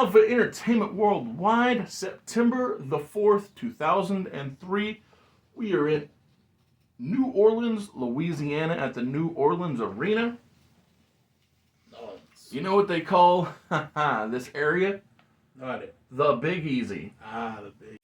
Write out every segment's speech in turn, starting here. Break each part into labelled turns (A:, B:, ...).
A: Alpha Entertainment Worldwide, September the 4th, 2003. We are in New Orleans, Louisiana at the New Orleans Arena. You know what they call this area?
B: Not it.
A: The Big Easy.
B: The Big.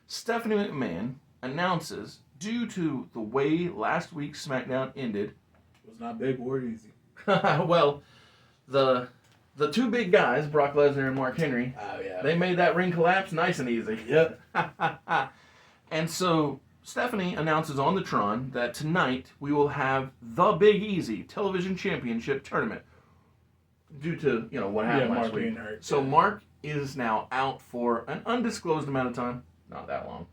A: Stephanie McMahon announces, due to the way last week's Smackdown ended,
B: It was not big or easy.
A: well, the two big guys, Brock Lesnar and Mark Henry, they made that ring collapse nice and easy.
B: Yep.
A: And so Stephanie announces on the Tron that tonight we will have the Big Easy Television Championship Tournament due to, what happened last
B: Mark
A: week.
B: being hurt.
A: So Mark is now out for an undisclosed amount of time. Not that long.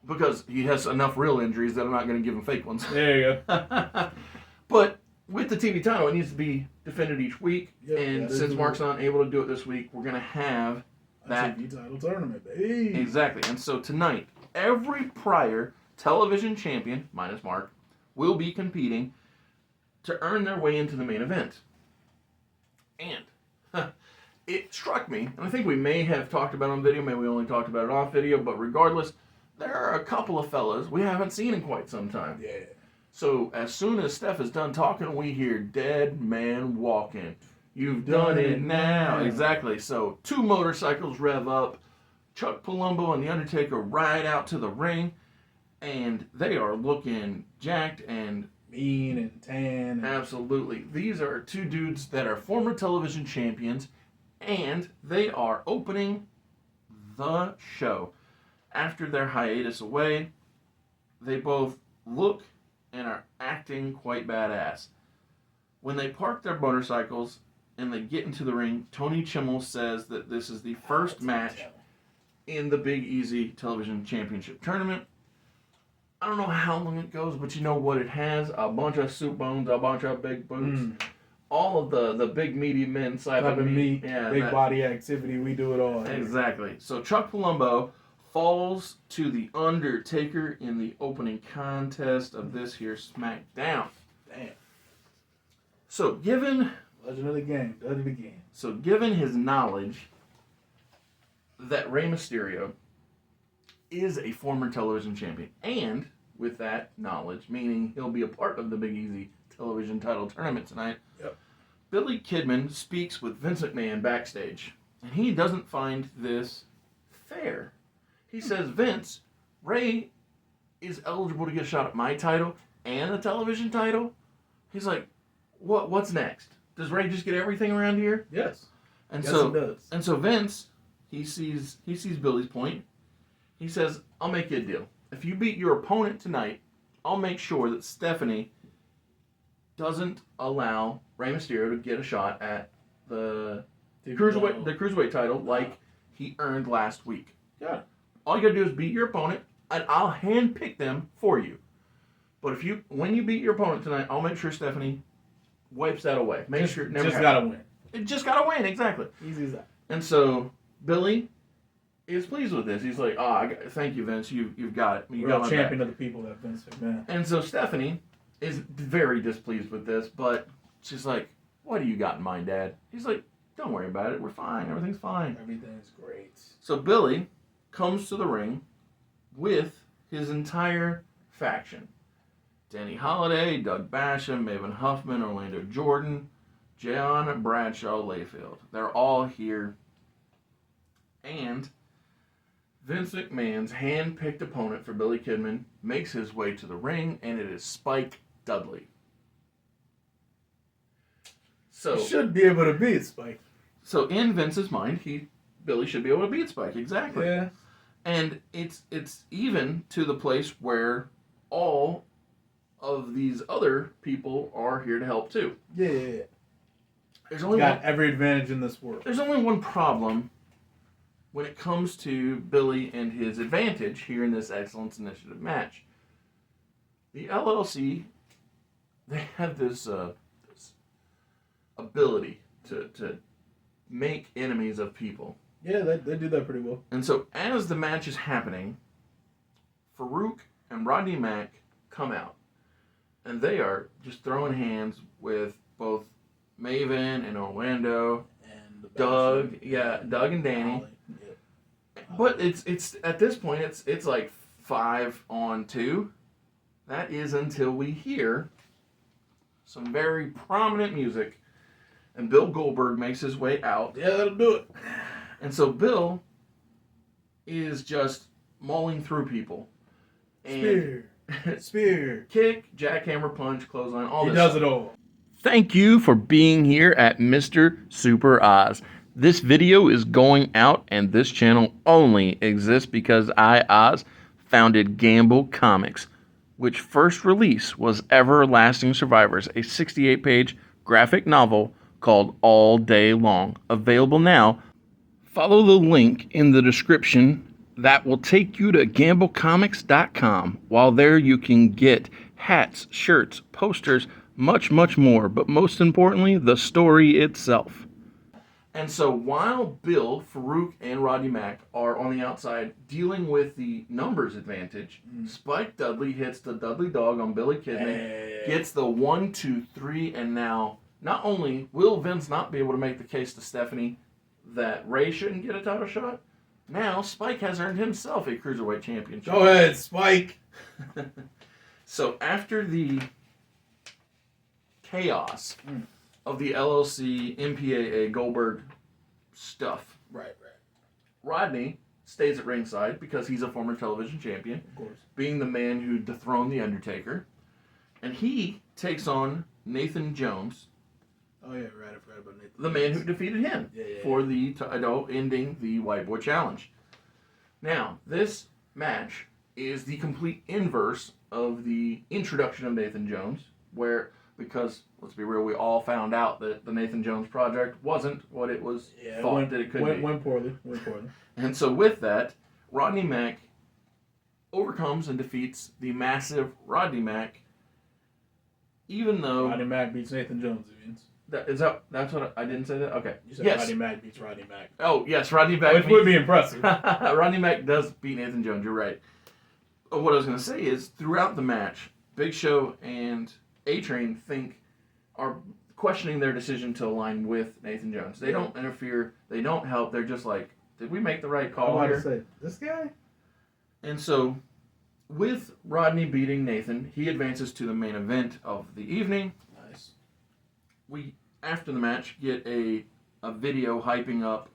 A: Because he has enough real injuries that I'm not going to give him fake ones.
B: There you go.
A: But with the TV title, it needs to be defended each week.
B: Yep,
A: and since Mark's not able to do it this week, we're going to have that
B: TV title tournament, baby.
A: Exactly. And so tonight, every prior television champion, minus Mark, will be competing to earn their way into the main event. And it struck me, and I think we may have talked about it on video, maybe we only talked about it off video, but regardless, there are a couple of fellas we haven't seen in quite some time.
B: Yeah.
A: So as soon as Steph is done talking, we hear Dead Man Walking. You've done it now. Exactly. So 2 motorcycles rev up. Chuck Palumbo and The Undertaker ride out to the ring. And they are looking jacked and
B: mean and tan.
A: Absolutely. These are 2 dudes that are former television champions. And they are opening the show. After their hiatus away, they both look and are acting quite badass. When they park their motorcycles and they get into the ring, Tony Chimmel says that this is the first match in the Big Easy Television Championship Tournament. I don't know how long it goes, but you know what it has? A bunch of soup bones, a bunch of big boots. All of the big meaty men type of meat.
B: Yeah, big body activity, we do it all.
A: Exactly. So Chuck Palumbo falls to The Undertaker in the opening contest of this here SmackDown.
B: Damn.
A: So given...
B: Legend of the game. Does it again.
A: So given his knowledge that Rey Mysterio is a former television champion, and with that knowledge, meaning he'll be a part of the Big Easy Television title tournament tonight, Billy Kidman speaks with Vince McMahon backstage, and he doesn't find this fair. He says, Vince, Ray is eligible to get a shot at my title and the television title. He's like, what's next? Does Ray just get everything around here?
B: Yes.
A: And
B: yes,
A: so
B: he does.
A: And so Vince, he sees Billy's point. He says, I'll make you a deal. If you beat your opponent tonight, I'll make sure that Stephanie doesn't allow Rey Mysterio to get a shot at the cruiserweight title like he earned last week.
B: Yeah.
A: All you gotta do is beat your opponent, and I'll handpick them for you. But when you beat your opponent tonight, I'll make sure Stephanie wipes that away. Make sure it never happens.
B: Gotta win.
A: It just gotta win, exactly.
B: Easy as that.
A: And so Billy is pleased with this. He's like, thank you, Vince. You've got it. You got my
B: champion
A: back.
B: of the people, that Vince McMahon.
A: And so Stephanie is very displeased with this, but she's like, what do you got in mind, Dad? He's like, don't worry about it. We're fine. Everything's fine.
B: Everything's great.
A: So Billy comes to the ring with his entire faction. Danny Holiday, Doug Basham, Maven Huffman, Orlando Jordan, John Bradshaw Layfield. They're all here. And Vince McMahon's hand-picked opponent for Billy Kidman makes his way to the ring, and it is Spike Dudley. So
B: he should be able to beat Spike.
A: So in Vince's mind, Billy should be able to beat Spike. Exactly.
B: Yeah.
A: And it's even to the place where all of these other people are here to help too.
B: Yeah.
A: There's
B: He's
A: only
B: got
A: one,
B: every advantage in this world.
A: there's only one problem when it comes to Billy and his advantage here in this Excellence Initiative match. The LLC, they have this ability to make enemies of people.
B: Yeah, they do that pretty well.
A: And so as the match is happening, Farouk and Rodney Mack come out. And they are just throwing hands with both Maven and Orlando,
B: And the
A: Doug,
B: Bastard,
A: Doug and Danny.
B: Holly, yeah.
A: But it's at this point it's like 5-on-2. That is until we hear some very prominent music, and Bill Goldberg makes his way out.
B: Yeah, that'll do it.
A: And so Bill is just mauling through people. And
B: Spear.
A: kick, jackhammer, punch, clothesline, all
B: He
A: this
B: does
A: stuff.
B: it all.
A: Thank you for being here at Mr. Super Oz. This video is going out, and this channel only exists because I, Oz, founded Gamble Comics, which first release was Everlasting Survivors, a 68-page graphic novel called All Day Long. Available now. Follow the link in the description that will take you to gamblecomics.com. While there, you can get hats, shirts, posters, much, much more. But most importantly, the story itself. And so while Bill, Farouk, and Rodney Mack are on the outside dealing with the numbers advantage, Spike Dudley hits the Dudley Dog on Billy Kidney, gets the 1, 2, 3, and now not only will Vince not be able to make the case to Stephanie that Ray shouldn't get a title shot, now Spike has earned himself a Cruiserweight Championship.
B: Go ahead, Spike.
A: So after the chaos of the LLC, MPAA, Goldberg stuff,
B: Right.
A: Rodney stays at ringside because he's a former television champion,
B: Of course.
A: being the man who dethroned The Undertaker. And he takes on Nathan Jones,
B: Oh, yeah, right. I forgot about Nathan.
A: the man who defeated him
B: Yeah.
A: for the title, ending the White Boy Challenge. Now, this match is the complete inverse of the introduction of Nathan Jones, because, let's be real, we all found out that the Nathan Jones project wasn't what it was thought that it could be.
B: Went poorly.
A: And so with that, Rodney Mack overcomes and defeats the massive Rodney Mack, even though...
B: Rodney Mack beats Nathan Jones, it means.
A: That's what I didn't say that? Okay.
B: You said
A: Yes.
B: Rodney Mack beats Rodney Mack.
A: Oh, yes, Rodney Mack
B: Which would be impressive.
A: Rodney Mack does beat Nathan Jones, you're right. What I was going to say is, throughout the match, Big Show and A-Train are questioning their decision to align with Nathan Jones. They don't interfere, they don't help, they're just like, did we make the right call
B: I'm
A: here?
B: about to say, this guy?
A: And so, with Rodney beating Nathan, he advances to the main event of the evening.
B: Nice.
A: We, after the match, get a video hyping up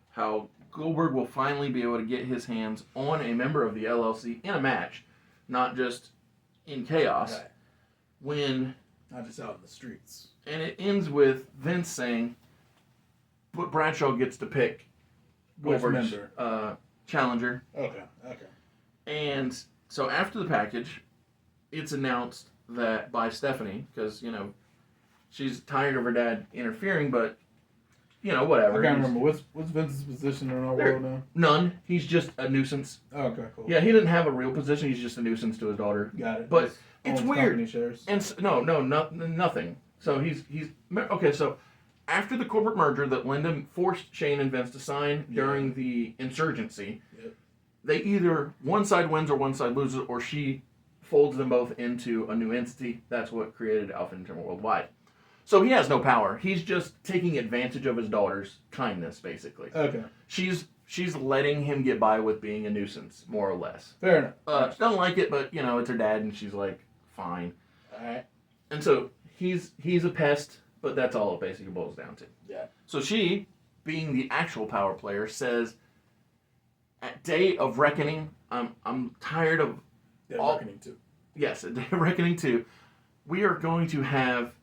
A: how Goldberg will finally be able to get his hands on a member of the LLC in a match, not just in chaos.
B: Right.
A: When,
B: Not just out in the streets.
A: and it ends with Vince saying, but Bradshaw gets to pick
B: Which
A: Goldberg's
B: member?
A: challenger.
B: Okay.
A: And so after the package, it's announced that by Stephanie, because, she's tired of her dad interfering, but, whatever.
B: I can't remember. What's Vince's position in our world now?
A: None. He's just a nuisance.
B: Okay, cool.
A: Yeah, he didn't have a real position. He's just a nuisance to his daughter.
B: Got it.
A: But it's
B: Owns
A: weird.
B: company shares.
A: And nothing. So he's okay. So after the corporate merger that Linda forced Shane and Vince to sign during the insurgency, they either one side wins or one side loses, or she folds them both into a new entity. That's what created Alpha Entertainment Worldwide. So he has no power. He's just taking advantage of his daughter's kindness, basically.
B: Okay.
A: She's letting him get by with being a nuisance, more or less.
B: Fair enough.
A: She doesn't like it, but it's her dad, and she's like, fine.
B: Alright.
A: And so he's a pest, but that's all it basically boils down to.
B: Yeah.
A: So she, being the actual power player, says, at Day of Reckoning, I'm tired of
B: Reckoning 2.
A: Yes, at Day of Reckoning 2, we are going to have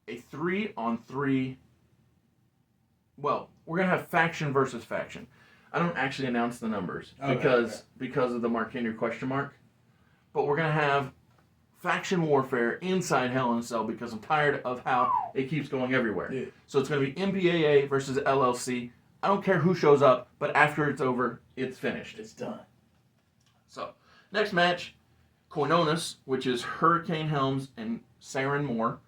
A: a 3-on-3. Well, we're going to have faction versus faction. I don't actually announce the numbers because of the Mark Henry question mark. But we're going to have faction warfare inside Hell in a Cell because I'm tired of how it keeps going everywhere.
B: Yeah.
A: So it's going to be MPAA versus LLC. I don't care who shows up, but after it's over, it's finished.
B: It's done.
A: So, next match, Koinonis, which is Hurricane Helms and Saren Moore.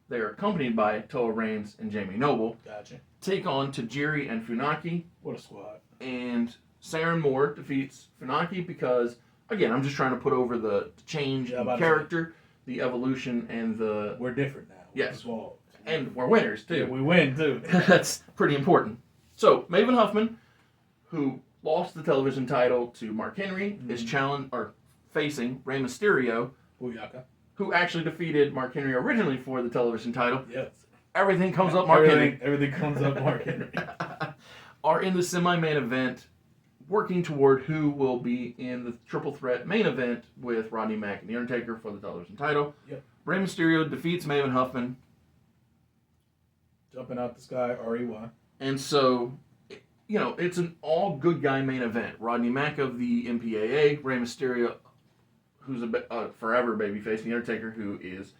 A: They are accompanied by Toa Reigns and Jamie Noble.
B: Gotcha.
A: Take on Tajiri and Funaki.
B: What a squad.
A: And Saren Moore defeats Funaki because, again, I'm just trying to put over the change in character, the evolution, and the...
B: We're different now.
A: Yes.
B: Evolved.
A: And we're winners, too.
B: Yeah, we win, too.
A: That's pretty important. So, Maven Huffman, who lost the television title to Mark Henry, is facing Rey Mysterio,
B: Booyaka.
A: who actually defeated Mark Henry originally for the television title.
B: Yes.
A: Everything comes up Mark Henry.
B: Everything comes up Mark Henry.
A: Are in the semi-main event, working toward who will be in the triple threat main event with Rodney Mack and The Undertaker for the television title.
B: Yep.
A: Rey Mysterio defeats Maven Huffman.
B: Jumping out the sky, REY.
A: And so, you know, it's an all good guy main event. Rodney Mack of the MPAA, Rey Mysterio, who's a forever babyface, The Undertaker, who is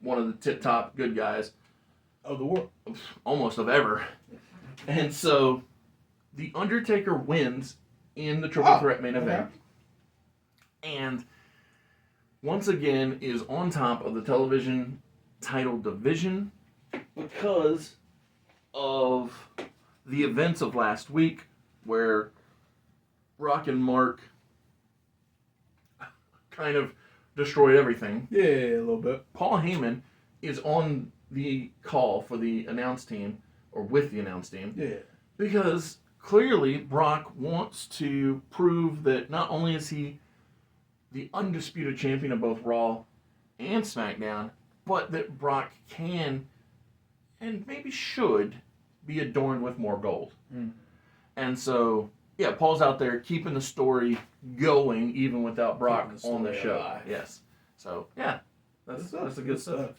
A: one of the tip-top good guys.
B: Of the world.
A: Almost of ever. And so, The Undertaker wins in the triple threat main event. And once again is on top of the television title division because of the events of last week where Rock and Mark kind of destroyed everything.
B: Yeah, a little bit.
A: Paul Heyman is on the call for the announce team, or with the announce team.
B: Yeah.
A: Because clearly Brock wants to prove that not only is he the undisputed champion of both Raw and SmackDown, but that Brock can and maybe should be adorned with more gold.
B: Mm.
A: And so, yeah, Paul's out there keeping the story going even without Brock on the show.
B: Alive.
A: Yes. So, yeah, that's a good stuff.